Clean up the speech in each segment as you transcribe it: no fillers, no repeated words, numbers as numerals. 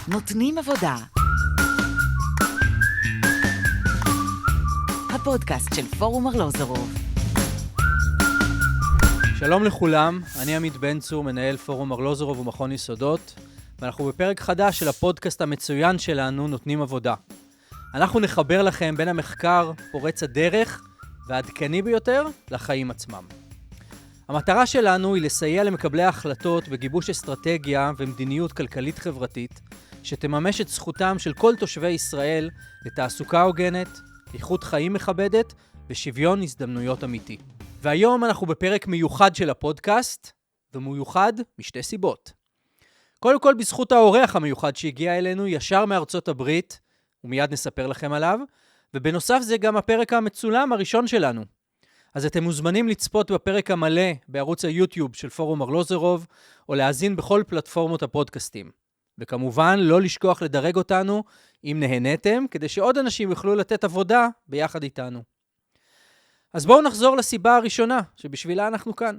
נותנים עבודה. הפודקאסט של פורום ארלוזורוב. שלום לכולם, אני בן-צור, מנהל פורום ארלוזורוב ומכון יסודות, ואנחנו בפרק חדש של הפודקאסט המצוין שלנו, נותנים עבודה. אנחנו נחבר לכם בין המחקר פורץ הדרך והעדכני ביותר לחיים עצמם. המטרה שלנו היא לסייע למקבלי ההחלטות בגיבוש אסטרטגיה ומדיניות כלכלית חברתית, שתממש את זכותם של כל תושבי ישראל לתעסוקה הוגנת, איכות חיים מכבדת ושוויון הזדמנויות אמיתי. והיום אנחנו בפרק מיוחד של הפודקאסט, ומיוחד משתי סיבות. קודם כל בזכות האורח המיוחד שהגיע אלינו ישר מארצות הברית, ומיד נספר לכם עליו, ובנוסף זה גם הפרק המצולם הראשון שלנו. אז אתם מוזמנים לצפות בפרק המלא בערוץ היוטיוב של פורום ארלוזורוב, או להאזין בכל פלטפורמות הפודקאסטים. וכמובן לא לשכוח לדרג אותנו אם נהניתם, כדי שעוד אנשים יוכלו לתת עבודה ביחד איתנו. אז בואו נחזור לסיבה הראשונה שבשבילה אנחנו כאן.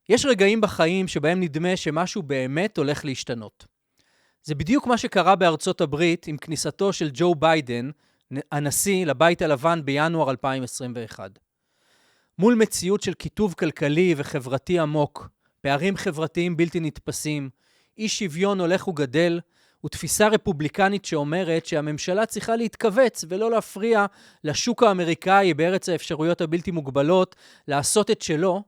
יש רגעים בחיים שבהם נדמה שמשהו באמת הולך להשתנות. זה בדיוק מה שקרה בארצות הברית עם כניסתו של ג'ו ביידן, הנשיא, לבית הלבן בינואר 2021. מול מציאות של קיטוב כלכלי וחברתי עמוק, פערים חברתיים בלתי נתפסים, אי-שוויון הולך וגדל, ותפיסה רפובליקנית שאומרת שהממשלה צריכה להתכווץ ולא להפריע לשוק האמריקאי בארץ האפשרויות הבלתי מוגבלות לעשות את שלו,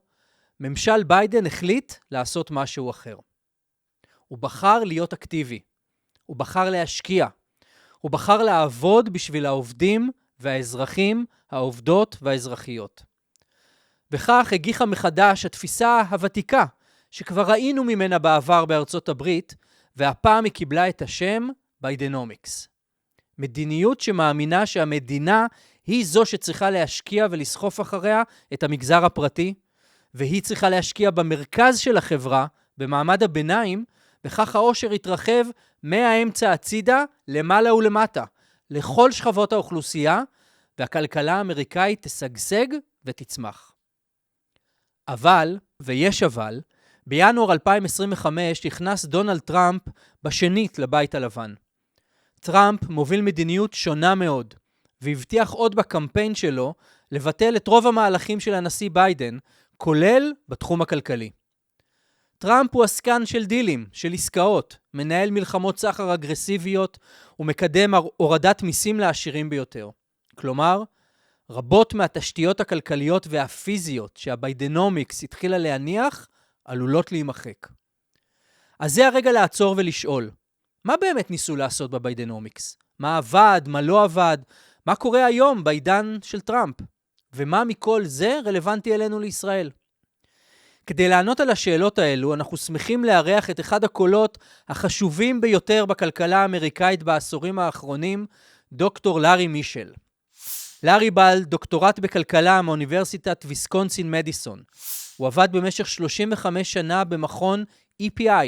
ממשל ביידן החליט לעשות משהו אחר. הוא בחר להיות אקטיבי, הוא בחר להשקיע, הוא בחר לעבוד בשביל העובדים והאזרחים, העובדות והאזרחיות. וכך הגיחה מחדש התפיסה הוותיקה, שכבר ראינו ממנה בעבר בארצות הברית, והפעם היא קיבלה את השם ביידנומיקס. מדיניות שמאמינה שהמדינה היא זו שצריכה להשקיע ולסחוף אחריה את המגזר הפרטי, והיא צריכה להשקיע במרכז של החברה, במעמד הביניים, וכך העושר יתרחב מהאמצע הצידה למעלה ולמטה, לכל שכבות האוכלוסייה, והכלכלה האמריקאית תשגשג ותצמח. אבל, ויש אבל, בינואר 2025 נכנס דונלד טראמפ בשנית לבית הלבן. טראמפ מוביל מדיניות שונה מאוד, והבטיח עוד בקמפיין שלו לבטל את רוב המהלכים של הנשיא ביידן, כולל בתחום הכלכלי. טראמפ הוא עסקן של דילים, של עסקאות, מנהל מלחמות סחר אגרסיביות ומקדם הורדת מיסים לעשירים ביותר. כלומר, רבות מהתשתיות הכלכליות והפיזיות שהביידנומיקס התחילה להניח, עלולות להימחק. אז זה הרגע לעצור ולשאול, מה באמת ניסו לעשות בביידנומיקס? מה עבד, מה לא עבד? מה קורה היום בעידן של טראמפ? ומה מכל זה רלוונטי אלינו לישראל? כדי לענות על השאלות האלו, אנחנו שמחים לארח את אחד הקולות החשובים ביותר בכלכלה האמריקאית בעשורים האחרונים, דוקטור לארי מישל. לארי בעל דוקטורט בכלכלה מאוניברסיטת ויסקונסין מדיסון. הוא עבד במשך 35 שנה במכון EPI,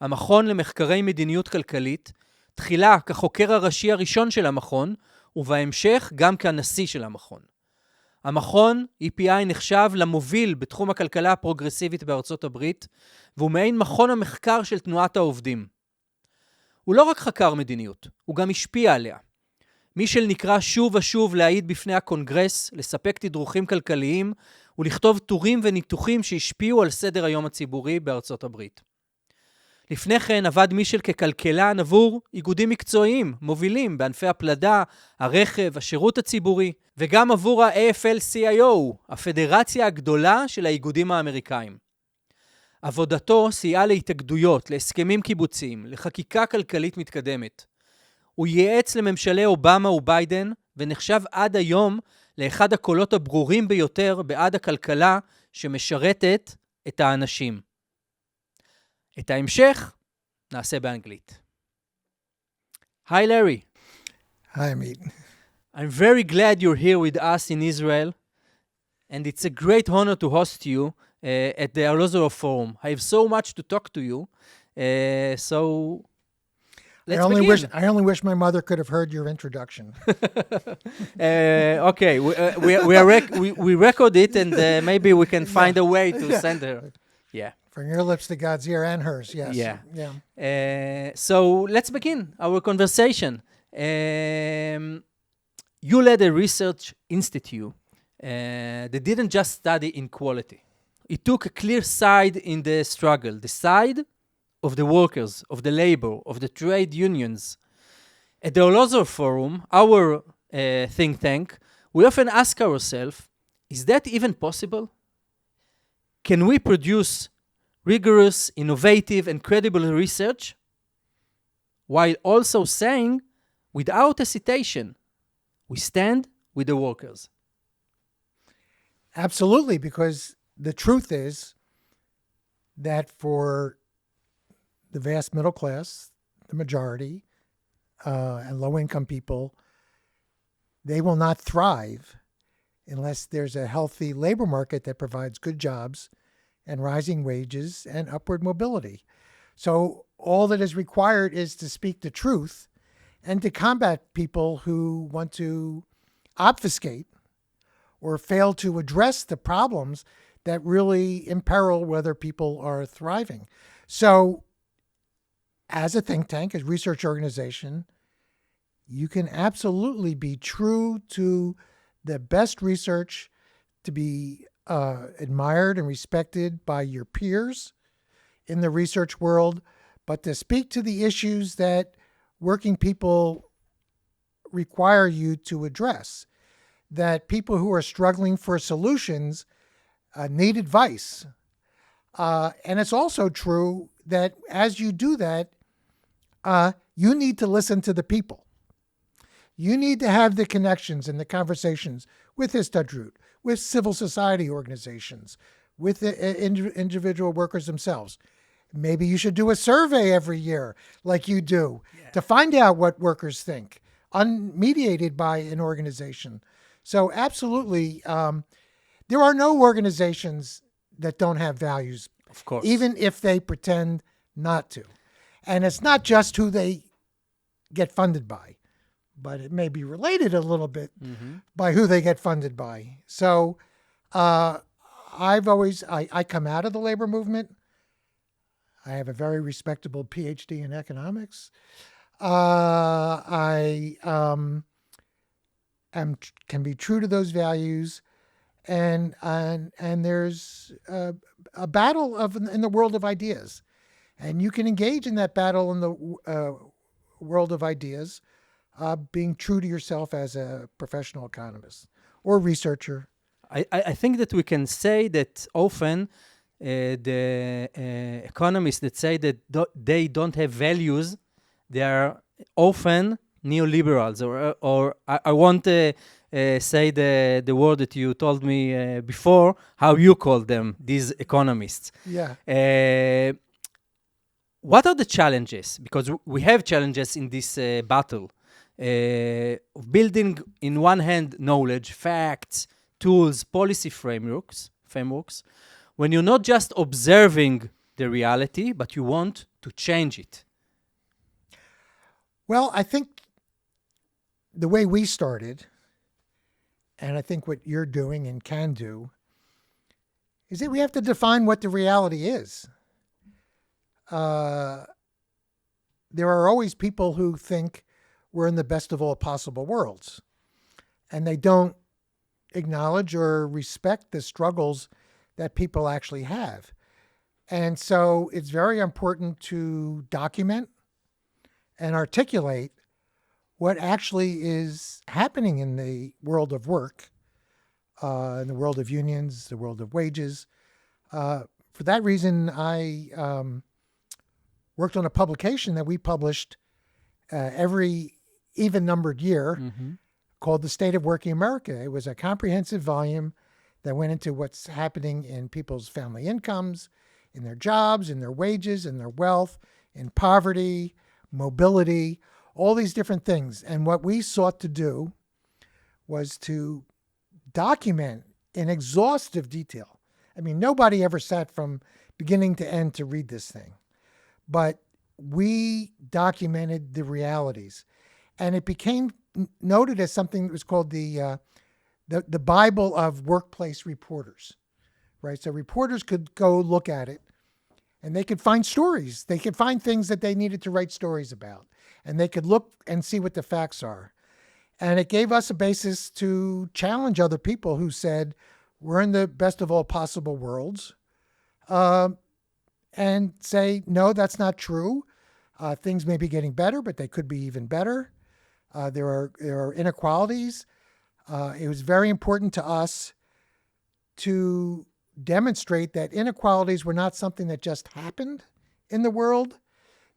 המכון למחקרי מדיניות כלכלית, תחילה כחוקר הראשי הראשון של המכון, ובהמשך גם כנשיא של המכון. המכון EPI נחשב למוביל בתחום הכלכלה הפרוגרסיבית בארצות הברית, והוא מעין מכון המחקר של תנועת העובדים. הוא לא רק חקר מדיניות, הוא גם השפיע עליה. מישל נקרא שוב ושוב להעיד בפני הקונגרס, לספק תדרוכים כלכליים, ולכתוב טורים וניתוחים שהשפיעו על סדר היום הציבורי בארצות הברית. לפני כן עבד מישל ככלכלן עבור איגודים מקצועיים, מובילים בענפי הפלדה, הרכב, השירות הציבורי, וגם עבור ה-AFL-CIO, הפדרציה הגדולה של האיגודים האמריקאים. עבודתו סייעה להתאגדויות, להסכמים קיבוציים, לחקיקה כלכלית מתקדמת. הוא ייעץ לממשלי אובמה וביידן, ונחשב עד היום לאחד הקולות הברורים ביותר בעד הכלכלה שמשרתת את האנשים. את ההמשך נעשה באנגלית. Hi Larry. Hi Amit. I'm very glad you're here with us in Israel, and it's a great honor to host you at the Arzorov Forum. I have so much to talk to you, so let's begin. I only wish my mother could have heard your introduction. Okay, we record it, and maybe we can find a way to send her. Yeah. From your lips to God's ear and hers, yes. Yeah. So let's begin our conversation. You led a research institute that didn't just study inequality. It took a clear side in the struggle, the side of the workers, of the labor, of the trade unions. At the Aerlozorov Forum, our think tank, we often ask ourselves, is that even possible? Can we produce rigorous, innovative, and credible research while also saying, without hesitation, we stand with the workers? Absolutely, because the truth is that for the vast middle class, the majority, and low-income people, they will not thrive unless there's a healthy labor market that provides good jobs and rising wages and upward mobility. So all that is required is to speak the truth and to combat people who want to obfuscate or fail to address the problems that really imperil whether people are thriving. So as a think tank, as a research organization, you can absolutely be true to the best research, to be admired and respected by your peers in the research world, but to speak to the issues that working people require you to address, that people who are struggling for solutions need advice. And it's also true that as you do that, you need to listen to the people. You need to have the connections and the conversations with Histadrut, with civil society organizations, with the individual workers themselves. Maybe you should do a survey every year like you do to find out what workers think, unmediated by an organization. So absolutely, there are no organizations that don't have values, Of course. even if they pretend not to. And it's not just who they get funded by, but it may be related a little bit by who they get funded by. So I come out of the labor movement. I have a very respectable PhD in economics. I can be true to those values, and there's a battle in the world of ideas, and you can engage in that battle in the world of ideas, being true to yourself as a professional economist or researcher. I think that we can say that often the economists that say that they don't have values, they are often neoliberals, or I won't say the word that you told me before, how you call them, these economists. Yeah. What are the challenges? Because we have challenges in this battle. Of building, in one hand, knowledge, facts, tools, policy frameworks, when you're not just observing the reality, but you want to change it. Well, I think the way we started, and I think what you're doing and can do, is that we have to define what the reality is. There are always people who think we're in the best of all possible worlds, and they don't acknowledge or respect the struggles that people actually have. And so it's very important to document and articulate what actually is happening in the world of work, in the world of unions, the world of wages. For that reason, I worked on a publication that we published every even-numbered year called The State of Working America. It was a comprehensive volume that went into what's happening in people's family incomes, in their jobs, in their wages, in their wealth, in poverty, mobility, all these different things. And what we sought to do was to document in exhaustive detail. I mean, nobody ever sat from beginning to end to read this thing, but we documented the realities. And it became noted as something that was called the Bible of workplace reporters, right? So reporters could go look at it and they could find stories. They could find things that they needed to write stories about, and they could look and see what the facts are. And it gave us a basis to challenge other people who said, we're in the best of all possible worlds, and say, no, that's not true. Things may be getting better, but they could be even better. There are inequalities. It was very important to us to demonstrate that inequalities were not something that just happened in the world,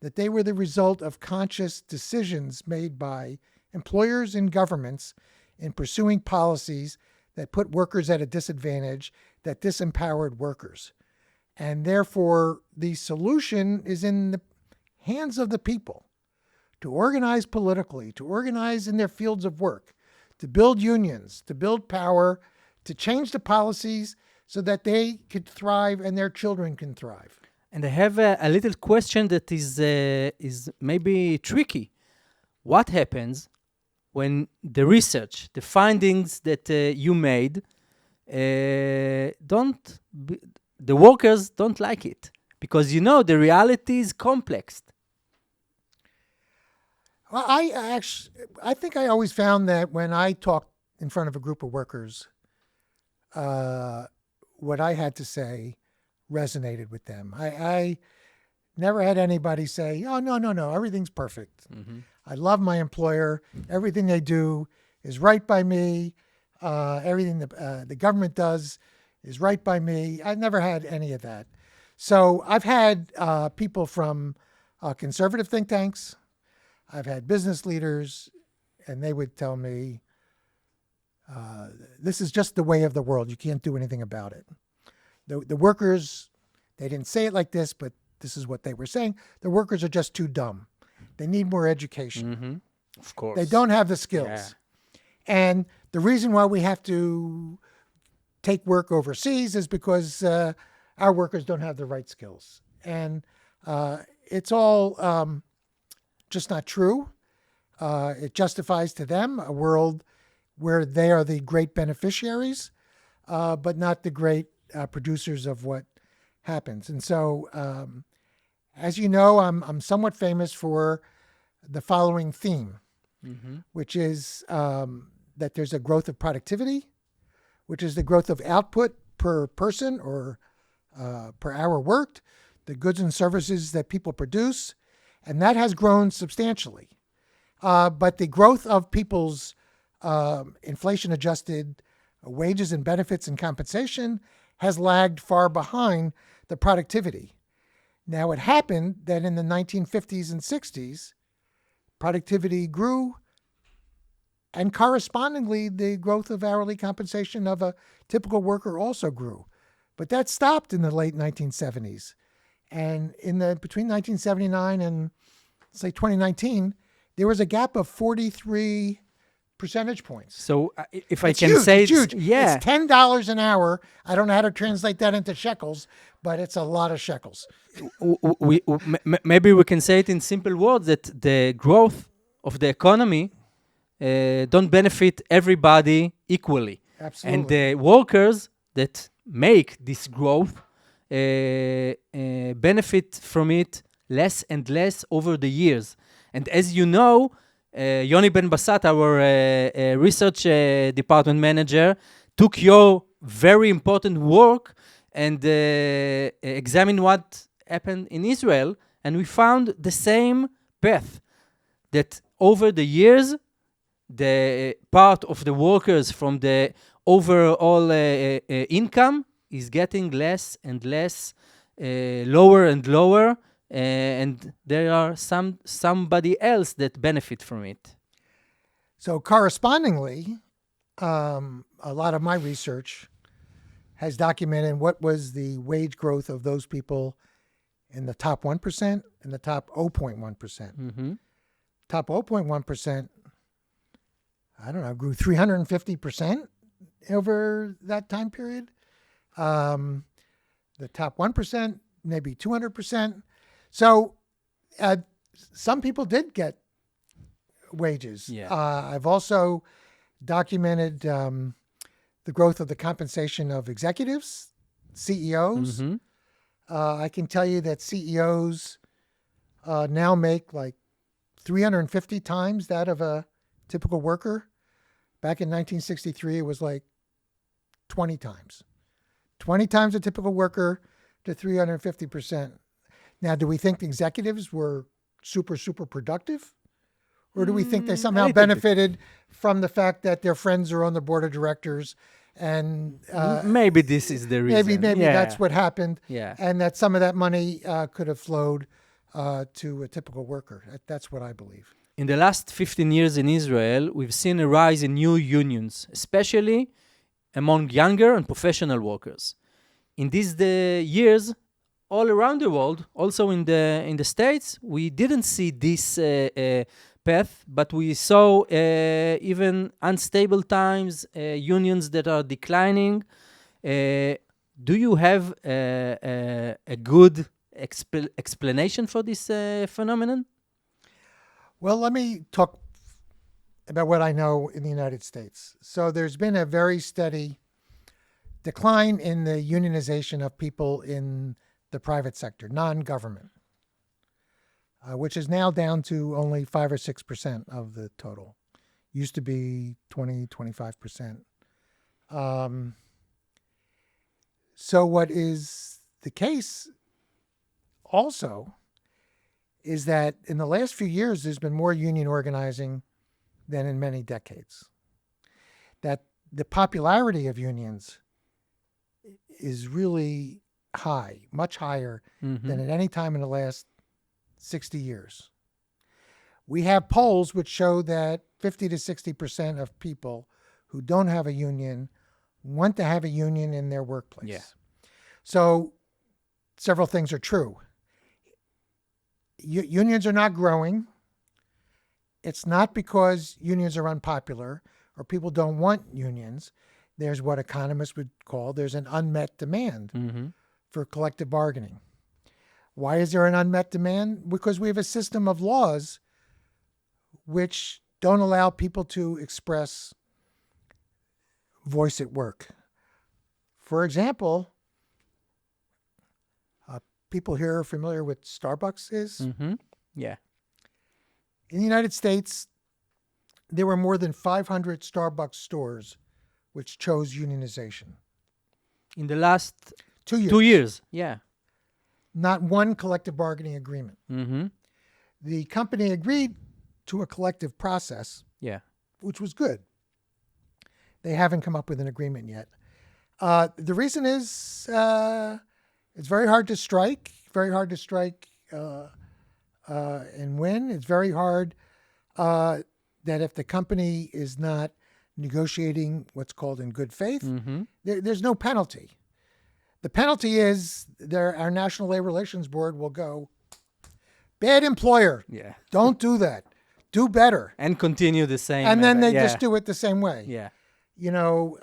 that they were the result of conscious decisions made by employers and governments in pursuing policies that put workers at a disadvantage, that disempowered workers. And therefore, the solution is in the hands of the people to organize politically, to organize in their fields of work, to build unions, to build power, to change the policies so that they could thrive and their children can thrive. And I have a little question that is maybe tricky. What happens when the research, the findings that you made, the workers don't like it? Because, the reality is complex. Well, I think I always found that when I talked in front of a group of workers, what I had to say resonated with them. I never had anybody say, oh, no, everything's perfect. Mm-hmm. I love my employer. Everything they do is right by me. Everything the government does is right by me. I never had any of that. So I've had people from conservative think tanks. I've had business leaders, and they would tell me, this is just the way of the world. You can't do anything about it. The workers, they didn't say it like this, but this is what they were saying. The workers are just too dumb. They need more education. Mm-hmm. Of course. They don't have the skills. Yeah. And the reason why we have to take work overseas is because our workers don't have the right skills. And it's all just not true. It justifies to them a world where they are the great beneficiaries, but not the great producers of what happens. And so, as you know, I'm somewhat famous for the following theme, mm-hmm. which is that there's a growth of productivity, which is the growth of output per person or per hour worked, the goods and services that people produce, and that has grown substantially. But the growth of people's inflation-adjusted wages and benefits and compensation has lagged far behind the productivity. Now, it happened that in the 1950s and 60s, productivity grew, and correspondingly, the growth of hourly compensation of a typical worker also grew. But that stopped in the late 1970s. And between 1979 and, say, 2019, there was a gap of 43 percentage points. So if it's I can huge, say, it's huge. Yeah, it's $10 an hour. I don't know how to translate that into shekels, but it's a lot of shekels. Maybe we can say it in simple words that the growth of the economy don't benefit everybody equally. Absolutely. And the workers that make this growth benefit from it less and less over the years. And as you know, Yoni Ben Basat, our research department manager, took your very important work and examined what happened in Israel, and we found the same path, that over the years, the part of the workers from the overall income is getting less and less, lower and lower, and there are somebody else that benefit from it. So correspondingly, a lot of my research has documented what was the wage growth of those people in the top 1% and the top 0.1%. Mm-hmm. Top 0.1%, I don't know, grew 350% over that time period. The top 1%, maybe 200%. So some people did get wages. Yeah. I've also documented the growth of the compensation of executives, CEOs. Mm-hmm. I can tell you that CEOs now make like 350 times that of a typical worker. Back in 1963, it was like 20 times. 20 times a typical worker to 350%. Now, do we think the executives were super, super productive? Or do we think they somehow benefited from the fact that their friends are on the board of directors and maybe this is the reason. maybe that's what happened. Yeah. And that some of that money could have flowed to a typical worker. That's what I believe. In the last 15 years in Israel, we've seen a rise in new unions, especially among younger and professional workers. In these years, all around the world, also in the States, we didn't see this path, but we saw even unstable times, unions that are declining. Do you have a good explanation for this phenomenon? Well, let me talk about what I know in the United States. So there's been a very steady decline in the unionization of people in the private sector, non-government, which is now down to only 5 or 6% of the total. Used to be 20, 25%. So what is the case also is that in the last few years, there's been more union organizing than in many decades. That the popularity of unions is really high, much higher than at any time in the last 60 years. We have polls which show that 50 to 60% of people who don't have a union want to have a union in their workplace. Yeah. So several things are true. Unions are not growing. It's not because unions are unpopular or people don't want unions. There's what economists would call, there's an unmet demand for collective bargaining. Why is there an unmet demand? Because we have a system of laws which don't allow people to express voice at work. For example, people here are familiar with Starbucks is. Yeah. In the United States, there were more than 500 Starbucks stores which chose unionization. In the last 2 years. 2 years. Yeah. Not one collective bargaining agreement. The company agreed to a collective process, Yeah. which was good. They haven't come up with an agreement yet. The reason is it's very hard to strike, and win. It's very hard that if the company is not negotiating what's called in good faith, there's no penalty. The penalty is our National Labor Relations Board will go, bad employer, Yeah. don't do that. Do better. And continue the same. And then they yeah. just do it the same way. Yeah. You know,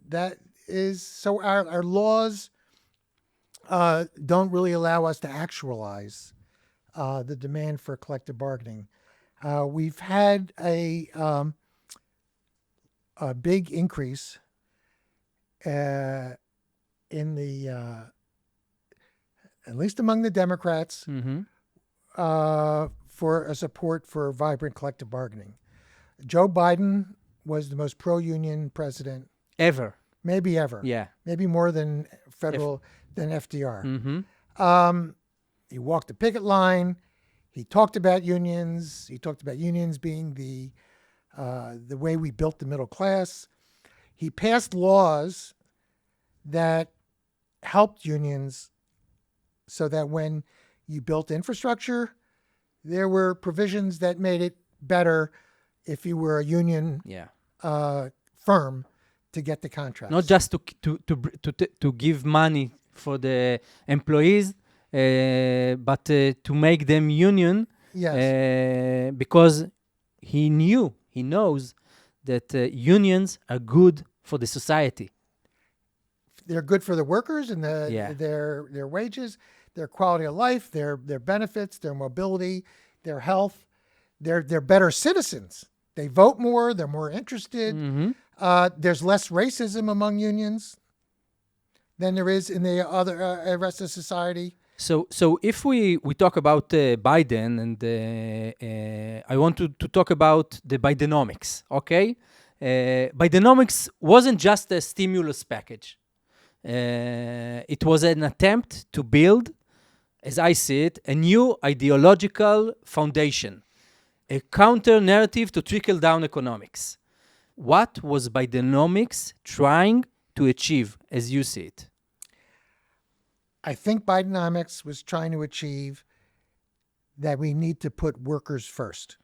that is, so our laws don't really allow us to actualize the demand for collective bargaining. We've had a big increase in the, at least among the Democrats, for a support for vibrant collective bargaining. Joe Biden was the most pro-union president Ever. maybe ever. Yeah. Maybe more than than FDR. He walked the picket line. He talked about unions. He talked about unions being the way we built the middle class. He passed laws that helped unions so that when you built infrastructure, there were provisions that made it better if you were a union Yeah. firm to get the contracts. Not just to give money for the employees, but to make them union. Yes. Because he knows that unions are good for the society. They're good for the workers and Yeah. their wages, their quality of life, their benefits, their mobility, their health. They're better citizens. They vote more. They're more interested. There's less racism among unions. than there is in the other rest of society. So if we talk about Biden, and I want to talk about the Bidenomics, okay? Bidenomics wasn't just a stimulus package. It was an attempt to build, as I see it, a new ideological foundation, a counter-narrative to trickle-down economics. What was Bidenomics trying to achieve, as you see it? I think Bidenomics was trying to achieve that we need to put workers first.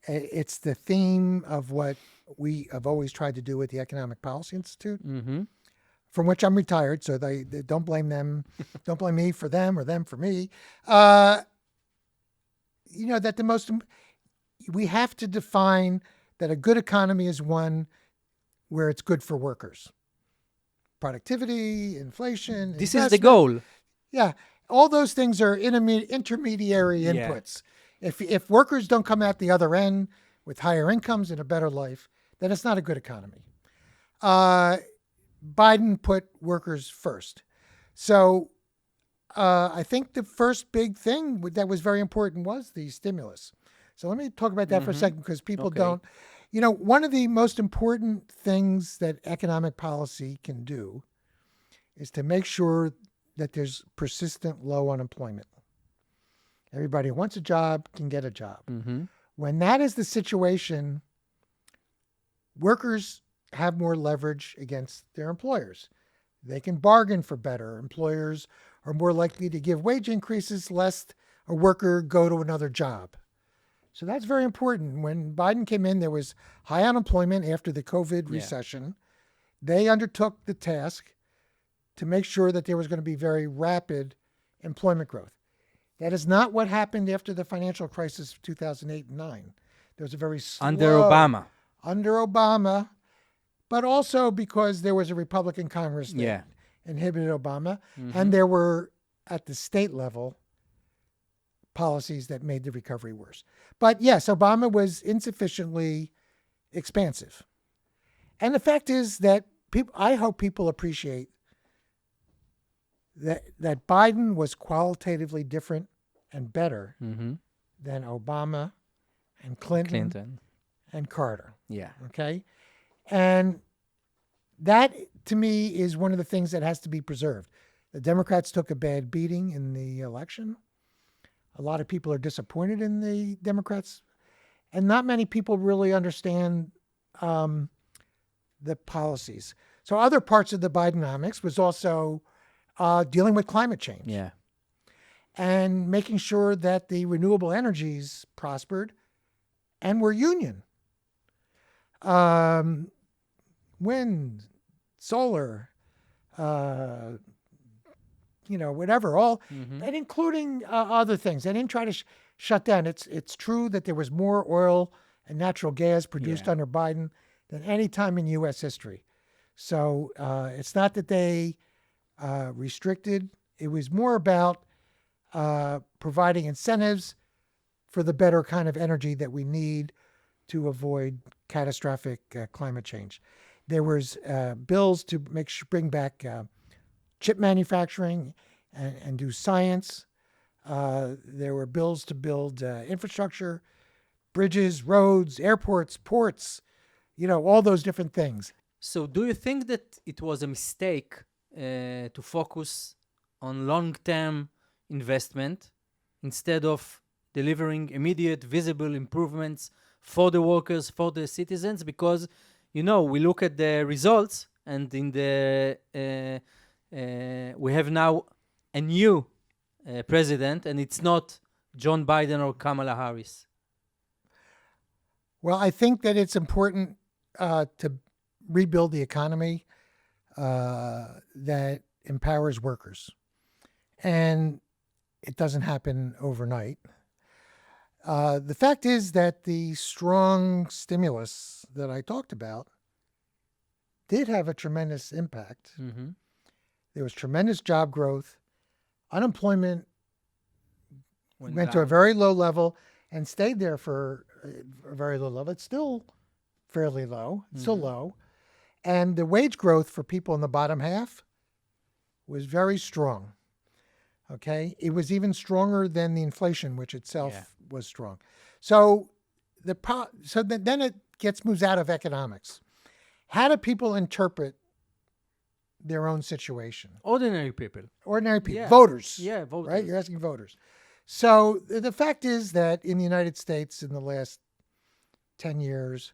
It's the theme of what we have always tried to do with the Economic Policy Institute, from which I'm retired, so they don't blame them. Don't blame me for them or them for me. That we have to define that a good economy is one where it's good for workers. Productivity, inflation. This is the goal. Yeah. All those things are intermediary inputs. If workers don't come out the other end with higher incomes and a better life, then it's not a good economy. Biden put workers first. So I think the first big thing that was very important was the stimulus. So let me talk about that for a second, because people don't. One of the most important things that economic policy can do is to make sure that there's persistent low unemployment. Everybody who wants a job can get a job. When that is the situation, workers have more leverage against their employers. They can bargain for better. Employers are more likely to give wage increases lest a worker go to another job. So that's very important. When Biden came in, there was high unemployment after the COVID recession. They undertook the task to make sure that there was going to be very rapid employment growth. That is not what happened after the financial crisis of 2008 and 9. There was a very slow... Under Obama, but also because there was a Republican Congress that inhibited Obama. And there were, at the state level, policies that made the recovery worse. But yes, Obama was insufficiently expansive. And the fact is that I hope people appreciate that Biden was qualitatively different and better than Obama and Clinton and Carter. Yeah. Okay? And that, to me, is one of the things that has to be preserved. The Democrats took a bad beating in the election. A lot of people are disappointed in the Democrats, and not many people really understand the policies. So other parts of the Bidenomics was also dealing with climate change. Yeah. And making sure that the renewable energies prospered and were union. Wind, solar, whatever, all, and including other things. They didn't try to shut down. It's true that there was more oil and natural gas produced under Biden than any time in U.S. history. So it's not that they restricted. It was more about providing incentives for the better kind of energy that we need to avoid catastrophic climate change. There was bills to bring back chip manufacturing and do science. There were bills to build infrastructure, bridges, roads, airports, ports, all those different things. So do you think that it was a mistake to focus on long-term investment instead of delivering immediate, visible improvements for the workers, for the citizens? Because, we look at the results, and in the we have now a new president, and it's not John Biden or Kamala Harris. Well, I think that it's important to rebuild the economy that empowers workers. And it doesn't happen overnight. The fact is that the strong stimulus that I talked about did have a tremendous impact. There was tremendous job growth. Unemployment went to a very low level and stayed there for a very low level. It's still fairly low. It's still low. And the wage growth for people in the bottom half was very strong. Okay? It was even stronger than the inflation, which itself was strong. So then it moves out of economics. How do people interpret their own situation? Ordinary people. Yeah. Voters. Yeah, voters. Right? You're asking voters. So the fact is that in the United States in the last 10 years,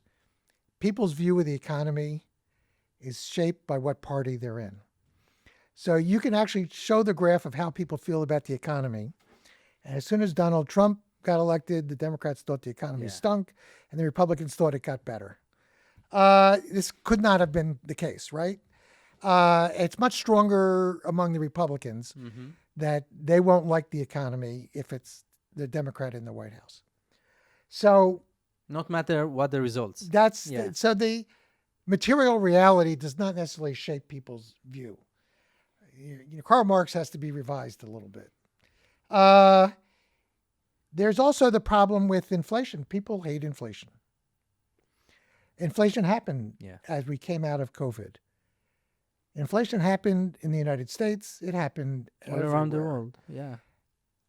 people's view of the economy is shaped by what party they're in. So you can actually show the graph of how people feel about the economy. And as soon as Donald Trump got elected, the Democrats thought the economy stunk, and the Republicans thought it got better. This could not have been the case, right? It's much stronger among the Republicans that they won't like the economy if it's the Democrat in the White House. So, not matter what the results. So the material reality does not necessarily shape people's view. Karl Marx has to be revised a little bit. There's also the problem with inflation. People hate inflation. Inflation happened as we came out of COVID. Inflation happened in the United States. It happened all around the world. Yeah.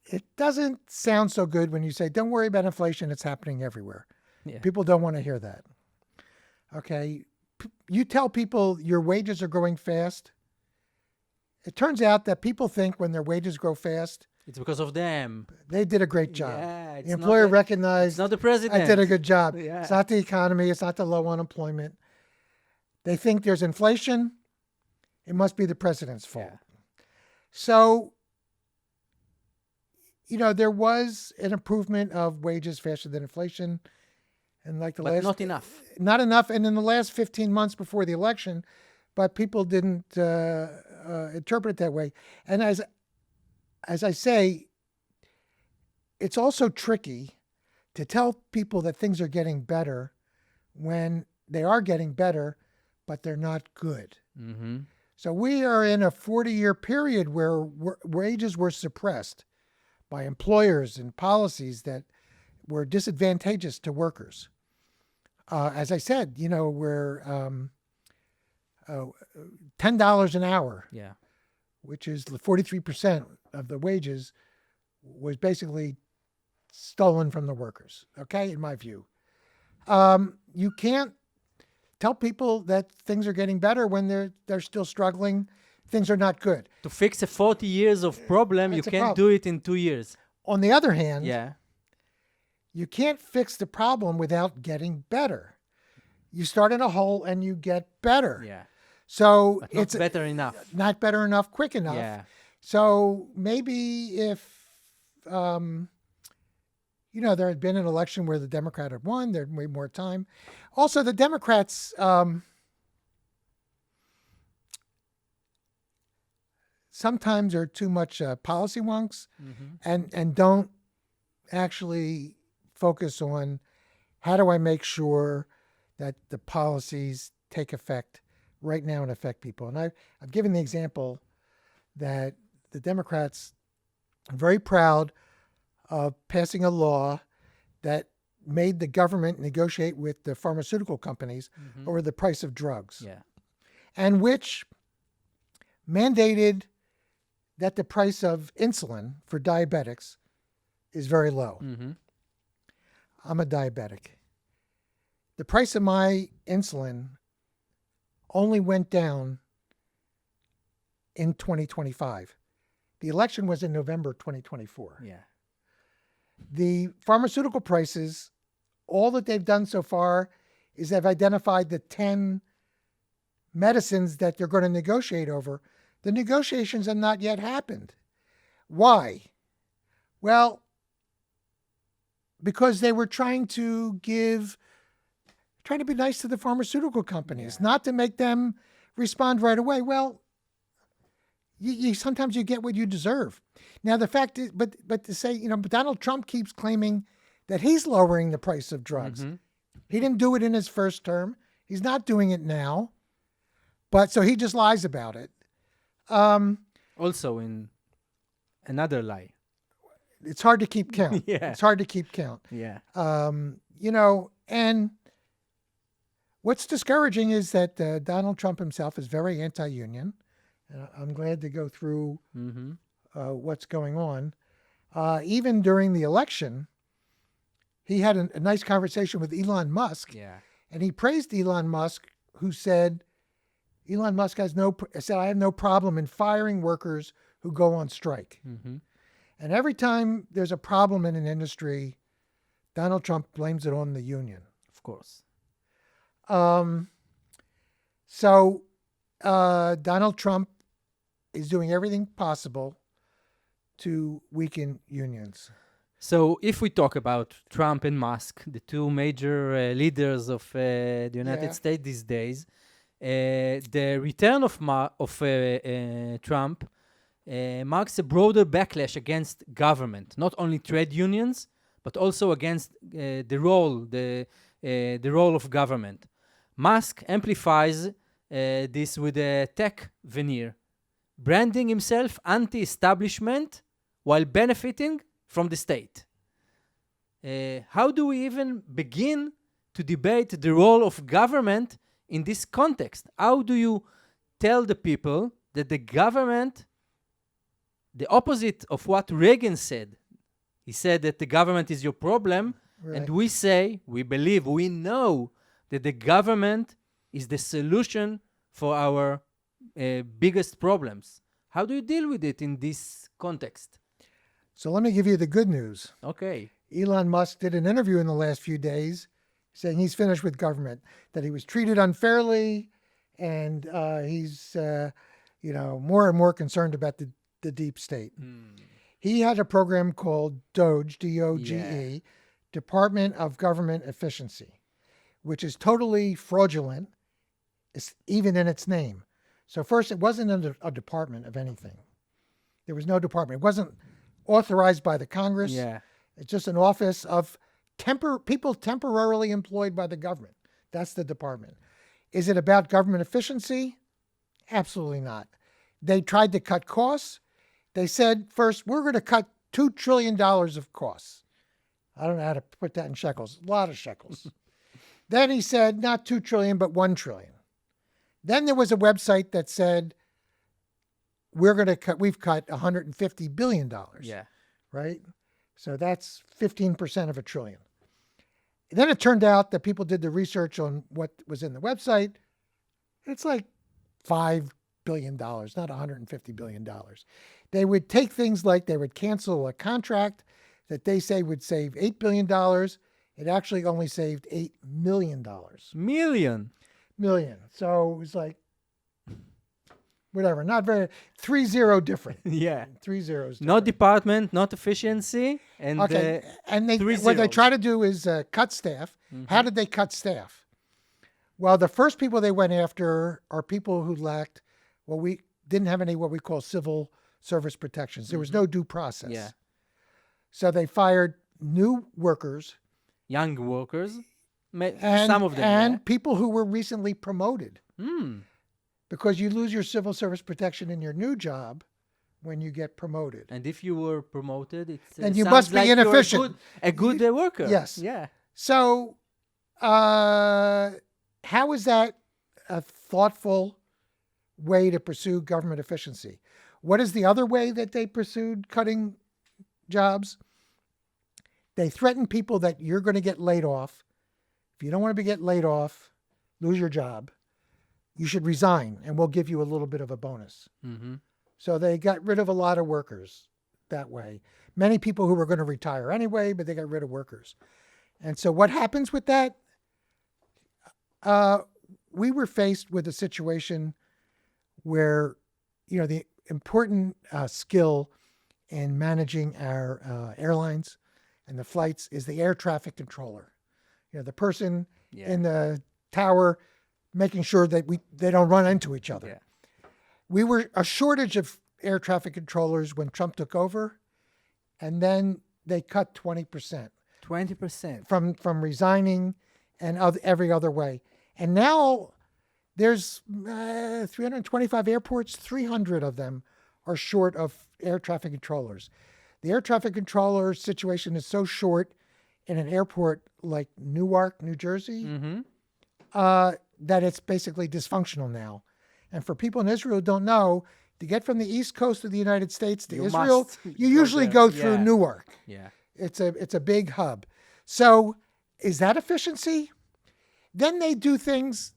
It doesn't sound so good when you say, don't worry about inflation. It's happening everywhere. Yeah. People don't want to hear that. Okay. You tell people your wages are growing fast. It turns out that people think when their wages grow fast, it's because of them. They did a great job. Yeah, the employer recognized, it's not the president. I did a good job. Yeah. It's not the economy. It's not the low unemployment. They think there's inflation. It must be the president's fault. Yeah. So, there was an improvement of wages faster than inflation. And but not enough. Not enough. And in the last 15 months before the election, but people didn't interpret it that way. And as I say, it's also tricky to tell people that things are getting better when they are getting better, but they're not good. Mm-hmm. So we are in a 40-year period where wages were suppressed by employers and policies that were disadvantageous to workers. As I said, we're $10 an hour, which is 43% of the wages, was basically stolen from the workers, okay, in my view. You can't tell people that things are getting better when they're still struggling. Things are not good. To fix a 40 years of problem, you can't do it in 2 years. On the other hand, you can't fix the problem without getting better. You start in a hole and you get better. Yeah. So but not better enough. Not better enough, quick enough. Yeah. So maybe if there had been an election where the Democrat had won, there'd be more time. Also, the Democrats sometimes are too much policy wonks and don't actually focus on how do I make sure that the policies take effect right now and affect people. And I've given the example that the Democrats are very proud of passing a law that made the government negotiate with the pharmaceutical companies over the price of drugs. Yeah. And which mandated that the price of insulin for diabetics is very low. Mm-hmm. I'm a diabetic. The price of my insulin only went down in 2025. The election was in November 2024. Yeah. The pharmaceutical prices, all that they've done so far is they've identified the 10 medicines that they're going to negotiate over. The negotiations have not yet happened. Why? Well, because they were trying to be nice to the pharmaceutical companies, not to make them respond right away. Well, you sometimes you get what you deserve. Now, the fact is, but to say, Donald Trump keeps claiming that he's lowering the price of drugs. Mm-hmm. He didn't do it in his first term. He's not doing it now. But so he just lies about it. Also in another lie. It's hard to keep count. Yeah. It's hard to keep count. Yeah. And What's discouraging is that Donald Trump himself is very anti-union. I'm glad to go through what's going on. Even during the election, he had a nice conversation with Elon Musk. Yeah. And he praised Elon Musk, who said, Elon Musk said, I have no problem in firing workers who go on strike. And every time there's a problem in an industry, Donald Trump blames it on the union. Of course. So Donald Trump is doing everything possible to weaken unions. So if we talk about Trump and Musk, the two major leaders of the United States these days, the return of Trump marks a broader backlash against government, not only trade unions, but also against the role of government. Musk amplifies this with a tech veneer, branding himself anti-establishment while benefiting from the state. How do we even begin to debate the role of government in this context? How do you tell the people that the government, the opposite of what Reagan said, he said that the government is your problem, and we say, we believe, we know that the government is the solution for our biggest problems. How do you deal with it in this context? So let me give you the good news. Okay. Elon Musk did an interview in the last few days saying he's finished with government, that he was treated unfairly, and he's more and more concerned about the deep state. He had a program called DOGE, D-O-G-E, Department of Government Efficiency, which is totally fraudulent, even in its name. So first, it wasn't a department of anything. There was no department. It wasn't authorized by the Congress. Yeah. It's just an office of people temporarily employed by the government. That's the department. Is it about government efficiency? Absolutely not. They tried to cut costs. They said, first, we're going to cut $2 trillion of costs. I don't know how to put that in shekels. A lot of shekels. Then he said, not 2 trillion, but 1 trillion. Then there was a website that said, we've cut $150 billion. Yeah. Right? So that's 15% of $1 trillion. Then it turned out that people did the research on what was in the website. It's like $5 billion, not $150 billion. They would take things like they would cancel a contract that they say would save $8 billion. It actually only saved $8 million. Million. So it was like, whatever, not very, 3-0 different. Yeah. 3 zeros different. Not department, not efficiency. And okay. And what zeros. they try to do is cut staff. How did they cut staff? Well, the first people they went after are people who lacked, we didn't have any what we call civil service protections. There was no due process. Yeah. So they fired new workers. Young workers. And, some of them. And people who were recently promoted. Mm. Because you lose your civil service protection in your new job when you get promoted. And if you were promoted, then you must be inefficient. A good worker. Yes. Yeah. So how is that a thoughtful way to pursue government efficiency? What is the other way that they pursued cutting jobs? They threaten people that you're going to get laid off. If you don't want to get laid off, lose your job, you should resign and we'll give you a little bit of a bonus. Mm-hmm. So they got rid of a lot of workers that way. Many people who were going to retire anyway, but they got rid of workers. And so what happens with that? We were faced with a situation where, the important skill in managing our airlines and the flights is the air traffic controller. The person in the tower making sure that they don't run into each other. Yeah. We were a shortage of air traffic controllers when Trump took over, and then they cut 20%. 20%. From resigning and every other way. And now there's 325 airports, 300 of them are short of air traffic controllers. The air traffic controller situation is so short in an airport like Newark, New Jersey, that it's basically dysfunctional now. And for people in Israel who don't know, to get from the East Coast of the United States to Israel, you usually go through Newark. Yeah. It's a big hub. So is that efficiency? Then they do things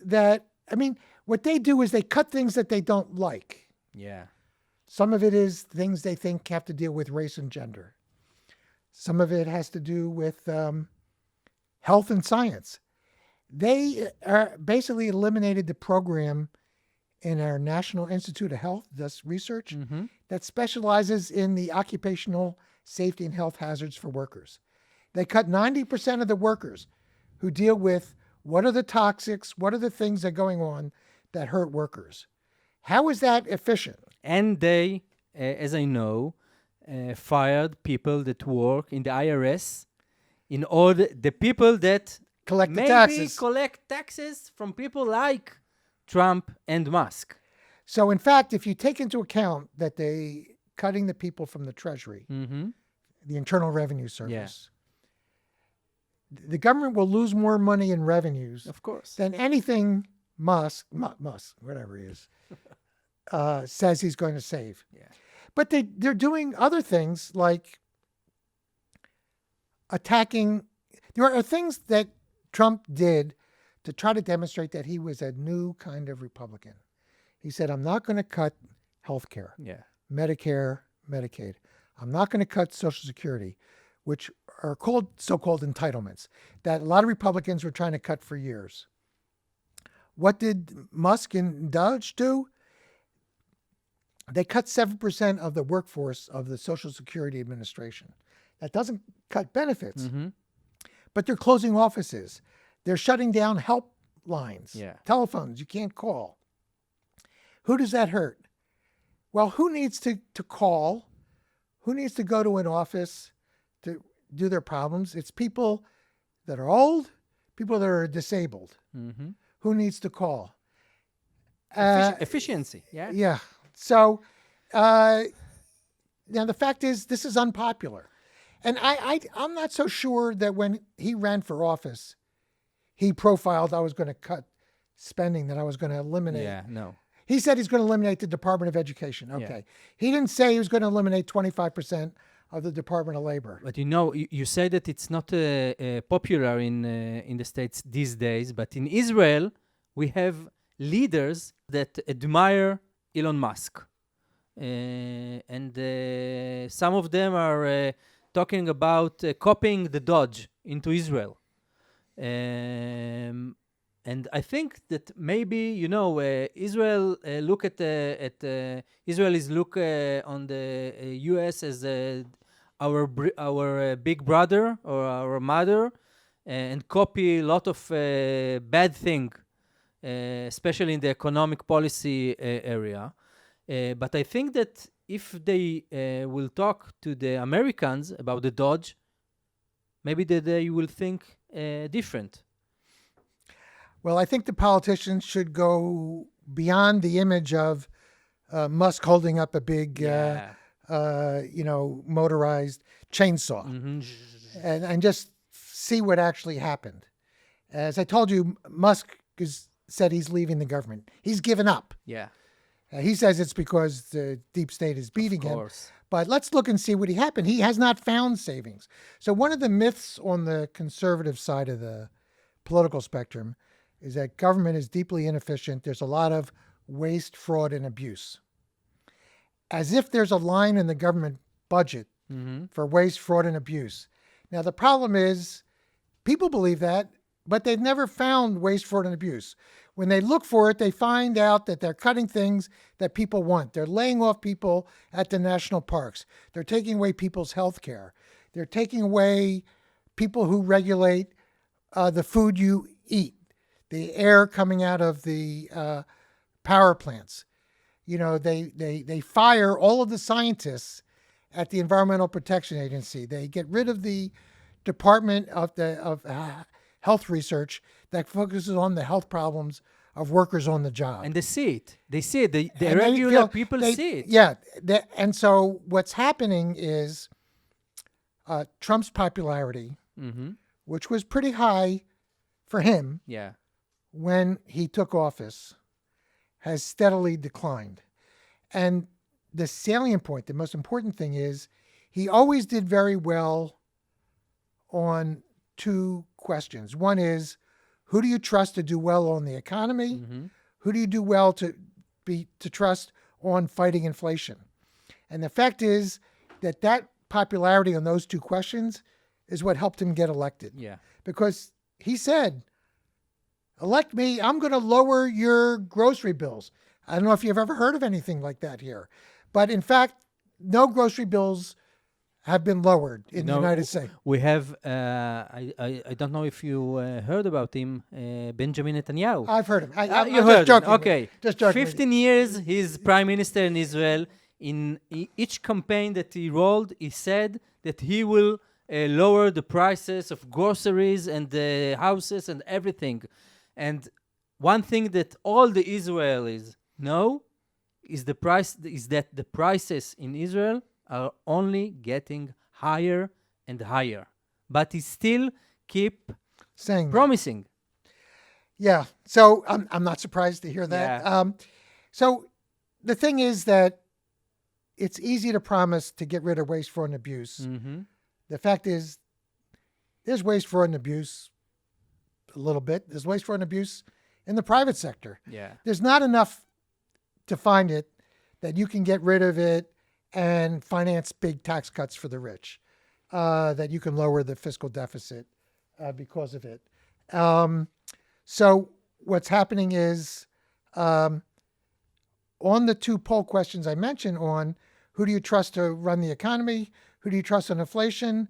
that, what they do is they cut things that they don't like. Yeah. Some of it is things they think have to deal with race and gender. Some of it has to do with health and science. They basically eliminated the program in our National Institute of Health, does research, that specializes in the occupational safety and health hazards for workers. They cut 90% of the workers who deal with what are the toxics, what are the things that are going on that hurt workers. How is that efficient? And they, as I know, fired people that work in the IRS in order, the people that Collect the maybe taxes. collect taxes from people like Trump and Musk. So in fact, if you take into account that they cutting the people from the Treasury, the Internal Revenue Service, the government will lose more money in revenues, Of course. than anything Musk, whatever he is, says he's going to save. Yeah. But they're doing other things like attacking. There are things that Trump did to try to demonstrate that he was a new kind of Republican. He said, I'm not going to cut health care, Medicare, Medicaid. I'm not going to cut Social Security, which are called so-called entitlements that a lot of Republicans were trying to cut for years. What did Musk and Dodge do? They cut 7% of the workforce of the Social Security Administration. That doesn't cut benefits, but they're closing offices. They're shutting down helplines, telephones you can't call. Who does that hurt? Well, who needs to call? Who needs to go to an office to do their problems? It's people that are old, people that are disabled. Who needs to call? Efficiency, yeah? Yeah. So now the fact is, this is unpopular. And I'm not so sure that when he ran for office, he profiled I was going to cut spending, that I was going to eliminate. Yeah, no. He said he's going to eliminate the Department of Education. Okay. He didn't say he was going to eliminate 25% of the Department of Labor. But you say that it's not popular in the States these days, but in Israel, we have leaders that admire Elon Musk. And some of them are talking about copying the Dodge into Israel. And I think that maybe, Israel Israelis look on the U.S. as our big brother or our mother, and copy a lot of bad thing, especially in the economic policy area. But I think that if they will talk to the Americans about the Dodge, maybe they will think different. Well, I think the politicians should go beyond the image of Musk holding up a big, motorized chainsaw, and just see what actually happened. As I told you, Musk said he's leaving the government. He's given up. Yeah. He says it's because the deep state is beating him. But let's look and see what happened. He has not found savings. So one of the myths on the conservative side of the political spectrum is that government is deeply inefficient. There's a lot of waste, fraud, and abuse. As if there's a line in the government budget for waste, fraud, and abuse. Now, the problem is people believe that, but they've never found waste, fraud, and abuse. When they look for it, they find out that they're cutting things that people want. They're laying off people at the national parks. They're taking away people's health care. They're taking away people who regulate the food you eat, the air coming out of the power plants. They fire all of the scientists at the Environmental Protection Agency. They get rid of the Department of Health Research that focuses on the health problems of workers on the job. And they see it. The regular people see it. Yeah. And so what's happening is Trump's popularity, which was pretty high for him, Yeah. when he took office, has steadily declined. And the salient point, the most important thing is, he always did very well on two questions. One is, who do you trust to do well on the economy? Mm-hmm. Who do you do well to trust on fighting inflation? And the fact is that popularity on those two questions is what helped him get elected. Yeah. Because he said, elect me, I'm going to lower your grocery bills. I don't know if you've ever heard of anything like that here. But in fact, no grocery bills have been lowered in the United States. We have, I don't know if you heard about him, Benjamin Netanyahu. I've heard him. I'm You just heard joking. him. Okay. Just joking. 15 years, he's prime minister in Israel. In each campaign that he rolled, he said that he will lower the prices of groceries and the houses and everything. And one thing that all the Israelis know is that the prices in Israel are only getting higher and higher. But he still keep saying promising. Yeah. So I'm not surprised to hear that. Yeah. So the thing is that it's easy to promise to get rid of waste, fraud, and abuse. Mm-hmm. The fact is, there's waste, fraud, and abuse a little bit. There's waste, fraud, and abuse in the private sector. Yeah. There's not enough to find it that you can get rid of it and finance big tax cuts for the rich, that you can lower the fiscal deficit because of it. So what's happening is, on the two poll questions I mentioned on who do you trust to run the economy, who do you trust on inflation,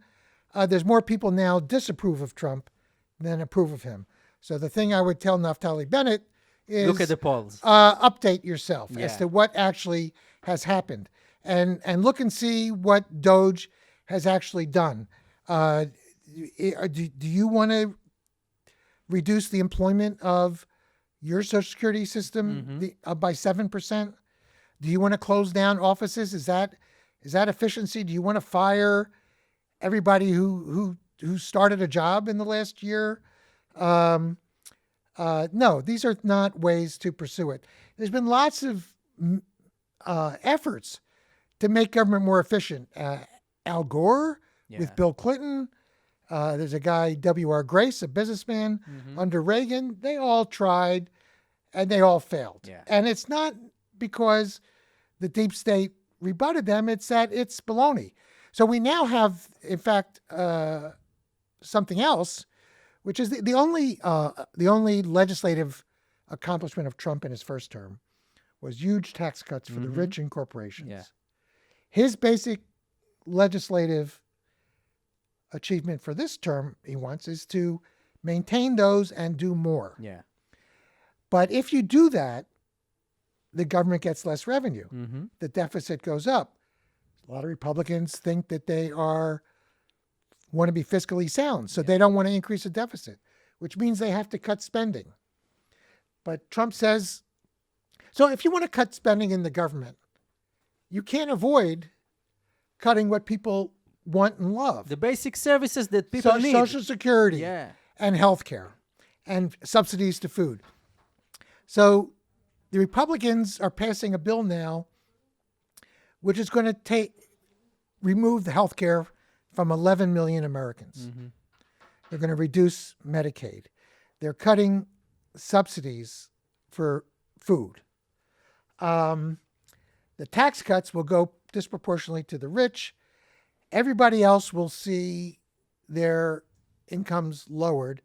there's more people now disapprove of Trump than approve of him. So the thing I would tell Naftali Bennett is, look at the polls. Update yourself as Yeah. to what actually has happened, and look and see what Doge has actually done. Do you want to reduce the employment of your Social Security system by 7%? Do you want to close down offices? Is that efficiency? Do you want to fire everybody who started a job in the last year? No, these are not ways to pursue it. There's been lots of efforts to make government more efficient. Al Gore with Bill Clinton. There's a guy, W.R. Grace, a businessman under Reagan. They all tried and they all failed. Yeah. And it's not because the deep state rebutted them, it's that it's baloney. So we now have, in fact, something else, which is the only legislative accomplishment of Trump in his first term was huge tax cuts for the rich and corporations. Yeah. His basic legislative achievement for this term, he wants, is to maintain those and do more. Yeah. But if you do that, the government gets less revenue. Mm-hmm. The deficit goes up. A lot of Republicans think that they want to be fiscally sound, so they don't want to increase the deficit, which means they have to cut spending. But Trump says, so if you want to cut spending in the government, you can't avoid cutting what people want and love. The basic services that people need. Social Security and health care and subsidies to food. So the Republicans are passing a bill now which is going to remove the health care from 11 million Americans. Mm-hmm. They're going to reduce Medicaid. They're cutting subsidies for food. The tax cuts will go disproportionately to the rich. Everybody else will see their incomes lowered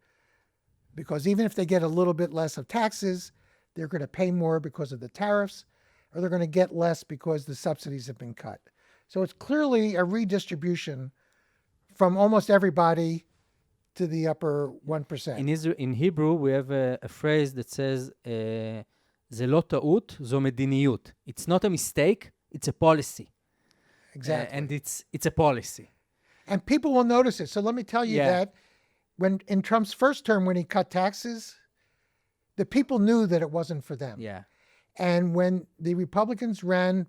because even if they get a little bit less of taxes, they're going to pay more because of the tariffs, or they're going to get less because the subsidies have been cut. So it's clearly a redistribution from almost everybody to the upper 1%. In Hebrew, we have a phrase that says, זה לא טעות, זו מדיניות. It's not a mistake, it's a policy. Exactly. And it's a policy. And people will notice it. So let me tell you that when in Trump's first term, when he cut taxes, the people knew that it wasn't for them. Yeah. And when the Republicans ran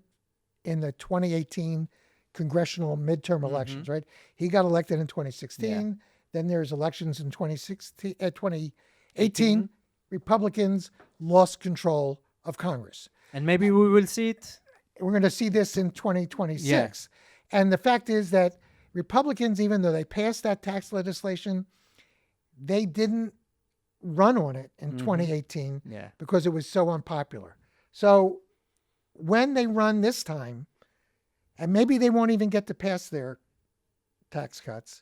in the 2018 congressional midterm elections, right? He got elected in 2016. Then there's elections in 2018. 18, Republicans lost control of Congress. And maybe we will see it. We're going to see this in 2026. Yeah. And the fact is that Republicans, even though they passed that tax legislation, they didn't run on it in 2018 because it was so unpopular. So when they run this time, and maybe they won't even get to pass their tax cuts,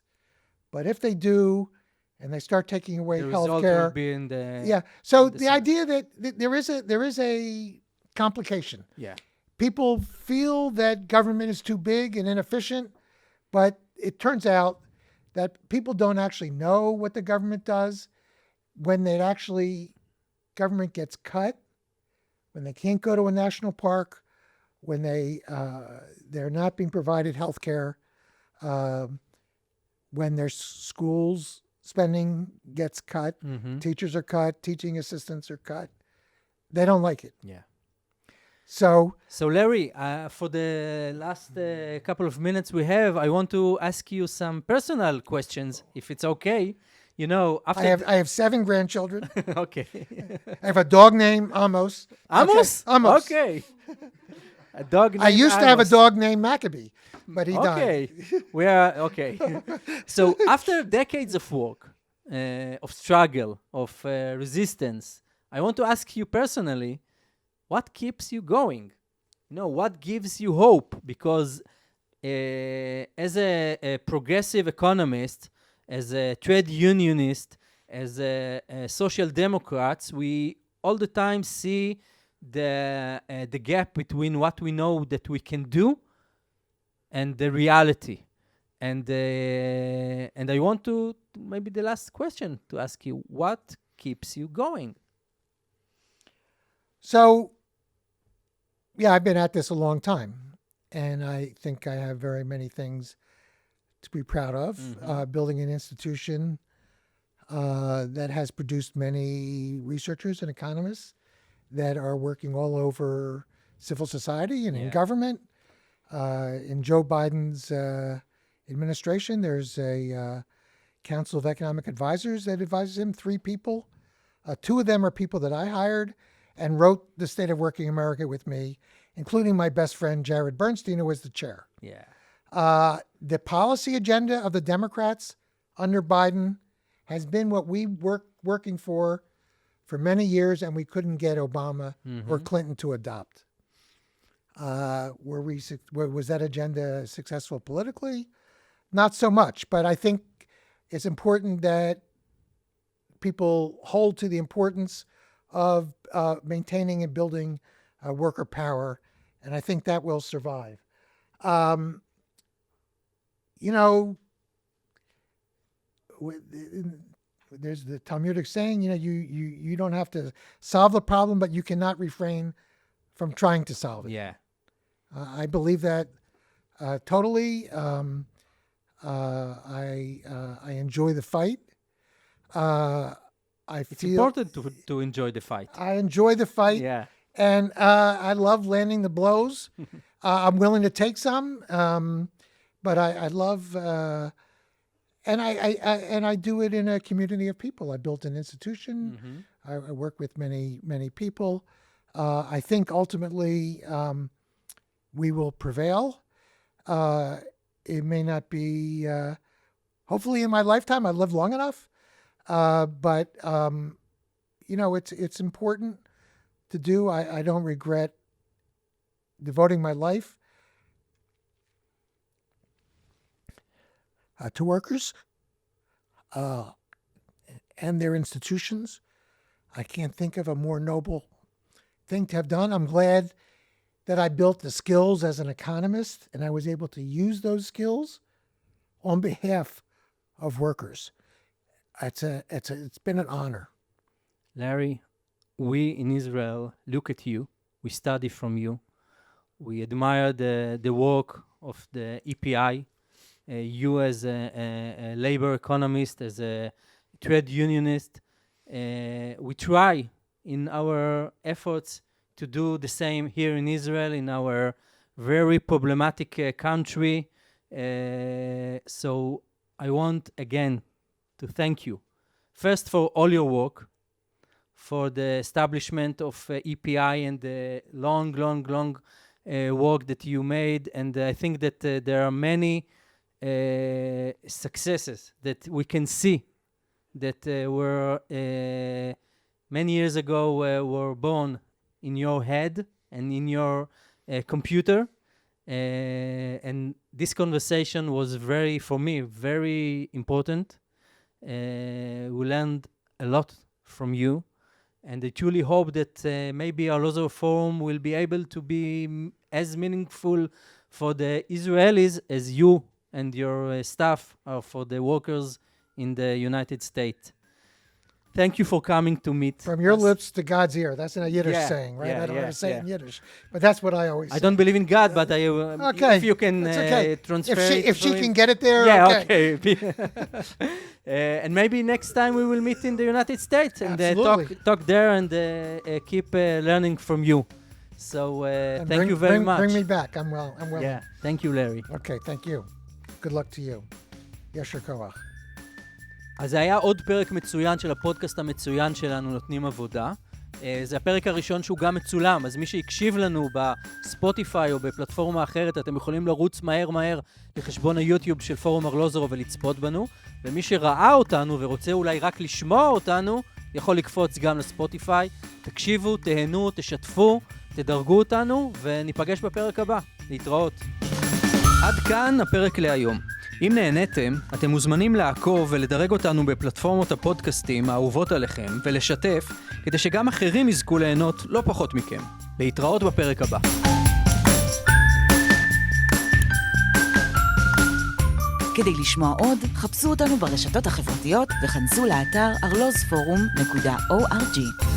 but if they do, and they start taking away health care, So the idea that there is a complication. Yeah. People feel that government is too big and inefficient, but it turns out that people don't actually know what the government does. When government gets cut, when they can't go to a national park, when they're not being provided health care, when their schools spending gets cut, teachers are cut, teaching assistants are cut, they don't like it. Yeah. So Larry, for the last couple of minutes we have, I want to ask you some personal questions, if it's okay. You know, after I have 7 grandchildren. Okay. I have a dog named Amos. Amos? Okay. Amos. Okay. A dog named I used to have a Amos. dog named Maccabee, but he died. Okay. So after decades of work, of struggle, of resistance, I want to ask you personally, what keeps you going? What gives you hope? Because as a progressive economist, as a trade unionist, as a social democrats, we all the time see the gap between what we know that we can do and the reality. And I want to, maybe the last question to ask you, what keeps you going? So, yeah, I've been at this a long time, and I think I have very many things to be proud of. Building an institution that has produced many researchers and economists that are working all over civil society and in government. In Joe Biden's administration, there's a Council of Economic Advisors that advises him, 3 people. 2 of them are people that I hired and wrote The State of Working America with me, including my best friend, Jared Bernstein, who was the chair. Yeah. The policy agenda of the Democrats under Biden has been what we working for many years, and we couldn't get Obama or Clinton to adopt. Was that agenda successful politically? Not so much, but I think it's important that people hold to the importance of maintaining and building worker power, and I think that will survive. There's the Talmudic saying, you don't have to solve the problem, but you cannot refrain from trying to solve it. Yeah. I believe that totally. I enjoy the fight. It's important to enjoy the fight. I enjoy the fight. Yeah. And I love landing the blows. I'm willing to take some, but I love, and I do it in a community of people. I built an institution. I work with many people. I think ultimately we will prevail. It may not be, hopefully in my lifetime, I live long enough. But it's important to do. I don't regret devoting my life to workers and their institutions. I can't think of a more noble thing to have done. I'm glad that I built the skills as an economist, and I was able to use those skills on behalf of workers. It's been an honor. Larry, we in Israel look at you, we study from you, we admire the work of the EPI, you as a labor economist, as a trade unionist. We try in our efforts to do the same here in Israel, in our very problematic country. So I want again to thank you, first for all your work, for the establishment of EPI and the long work that you made. And I think that there are many successes that we can see that were many years ago were born in your head and in your computer. And this conversation was for me, very important. We learned a lot from you. And I truly hope that maybe Aerlozorov Forum will be able to be as meaningful for the Israelis as you and your staff are for the workers in the United States. Thank you for coming to meet From your us. lips to God's ear. That's a Yiddish saying, right? I don't know how to say it in Yiddish, but that's what I always say. I don't believe in God, but Okay. if you can okay. transfer If she can get it there, okay. And maybe next time we will meet in the United States and talk there and keep learning from you. So thank you very much. Bring me back. I'm willing. Yeah, thank you, Larry. Okay, thank you. Good luck to you. Yasher Koach. אז זה היה עוד פרק מצוין של הפודקאסט המצוין שלנו, נותנים עבודה. זה הפרק הראשון שהוא גם מצולם, אז מי שהקשיב לנו בספוטיפיי או בפלטפורמה אחרת, אתם יכולים לרוץ מהר לחשבון היוטיוב של פורום ארלוזורוב ולצפות בנו, ומי שראה אותנו ורוצה אולי רק לשמוע אותנו, יכול לקפוץ גם לספוטיפיי. תקשיבו, תהנו, תשתפו, תדרגו אותנו, וניפגש בפרק הבא. להתראות. עד כאן הפרק להיום. אם נהניתם, אתם מוזמנים לעקוב ולדרג אותנו בפלטפורמות הפודקאסטים האהובות עליכם ולשתף, כדי שגם אחרים יזכו ליהנות לא פחות מכם. להתראות בפרק הבא. כדי לשמוע עוד, חפשו אותנו ברשתות החברתיות וכנסו לאתר arlozforum.org.